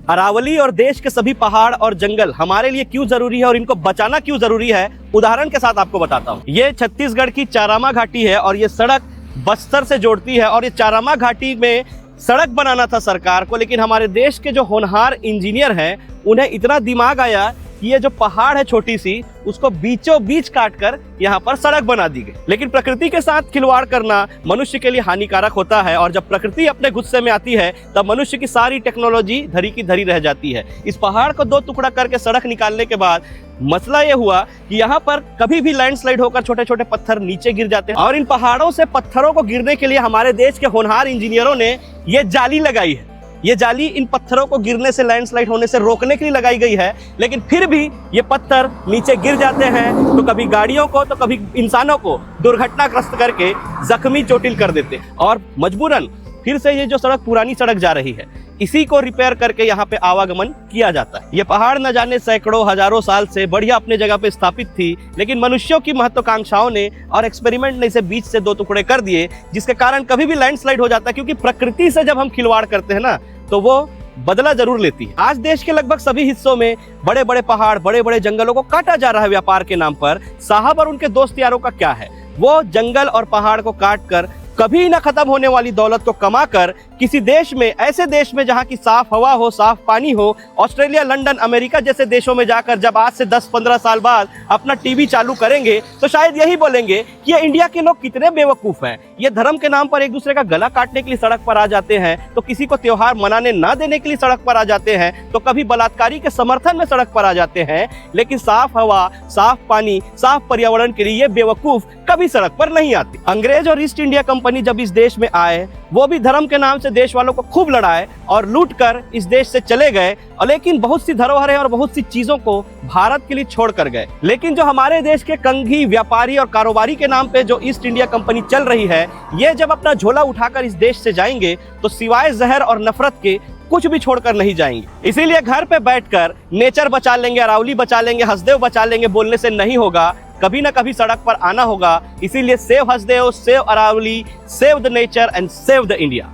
अरावली और देश के सभी पहाड़ और जंगल हमारे लिए क्यों जरूरी है और इनको बचाना क्यों जरूरी है, उदाहरण के साथ आपको बताता हूँ। ये छत्तीसगढ़ की चारामा घाटी है और ये सड़क बस्तर से जोड़ती है। और ये चारामा घाटी में सड़क बनाना था सरकार को, लेकिन हमारे देश के जो होनहार इंजीनियर हैं उन्हें इतना दिमाग आया कि ये जो पहाड़ है छोटी सी, उसको बीचों बीच काट कर यहाँ पर सड़क बना दी गई। लेकिन प्रकृति के साथ खिलवाड़ करना मनुष्य के लिए हानिकारक होता है और जब प्रकृति अपने गुस्से में आती है तब मनुष्य की सारी टेक्नोलॉजी धरी की धरी रह जाती है। इस पहाड़ को दो टुकड़ा करके सड़क निकालने के बाद मसला ये हुआ कि यहाँ पर कभी भी लैंडस्लाइड होकर छोटे छोटे पत्थर नीचे गिर जाते हैं और इन पहाड़ों से पत्थरों को गिरने के लिए हमारे देश के होनहार इंजीनियरों ने ये जाली लगाई है। ये जाली इन पत्थरों को गिरने से, लैंडस्लाइड होने से रोकने के लिए लगाई गई है, लेकिन फिर भी ये पत्थर नीचे गिर जाते हैं तो कभी गाड़ियों को तो कभी इंसानों को दुर्घटनाग्रस्त करके जख्मी चोटिल कर देते हैं। और मजबूरन फिर से ये जो सड़क पुरानी सड़क जा रही है, इसी को रिपेयर करके यहाँ पे आवागमन किया जाता है। ये पहाड़ न जाने सैकड़ों हजारों साल से बढ़िया अपने जगह पे स्थापित थी, लेकिन मनुष्यों की महत्वाकांक्षाओं ने और एक्सपेरिमेंट ने इसे बीच से दो टुकड़े कर दिए, जिसके कारण कभी भी लैंडस्लाइड हो जाता है। क्योंकि प्रकृति से जब हम खिलवाड़ करते हैं ना, तो वो बदला जरूर लेती है। आज देश के लगभग सभी हिस्सों में बड़े बड़े पहाड़, बड़े बड़े जंगलों को काटा जा रहा है व्यापार के नाम पर। साहब और उनके दोस्त यारों का क्या है, वो जंगल और पहाड़ को काट कर कभी न खत्म होने वाली दौलत को कमाकर किसी देश में, ऐसे देश में जहां की साफ हवा हो, साफ पानी हो, ऑस्ट्रेलिया, लंदन, अमेरिका जैसे देशों में जाकर जब आज से 10-15 साल बाद अपना टीवी चालू करेंगे तो शायद यही बोलेंगे कि ये इंडिया के लोग कितने बेवकूफ हैं। ये धर्म के नाम पर एक दूसरे का गला काटने के लिए सड़क पर आ जाते हैं, तो किसी को त्योहार मनाने ना देने के लिए सड़क पर आ जाते हैं, तो कभी बलात्कारी के समर्थन में सड़क पर आ जाते हैं, लेकिन साफ हवा, साफ पानी, साफ पर्यावरण के लिए ये बेवकूफ कभी सड़क पर नहीं आते। अंग्रेज और ईस्ट इंडिया कंपनी जब इस देश में आए, वो भी धर्म के नाम से देश वालों को खूब लड़ाए और लूट कर इस देश से चले गए, लेकिन बहुत सी धरोहरें और बहुत सी चीजों को भारत के लिए छोड़ कर गए। लेकिन जो हमारे देश के कंघी व्यापारी और कारोबारी के नाम पे जो ईस्ट इंडिया कंपनी चल रही है, ये जब अपना झोला उठाकर इस देश से जाएंगे तो सिवाय जहर और नफरत के कुछ भी छोड़कर नहीं जाएंगे। इसीलिए घर पे बैठकर नेचर बचा लेंगे, अरावली बचा लेंगे, हसदेव बचा लेंगे बोलने से नहीं होगा, कभी ना कभी सड़क पर आना होगा। इसीलिए save Hasdeo, save Aravalli, save the nature and save the India.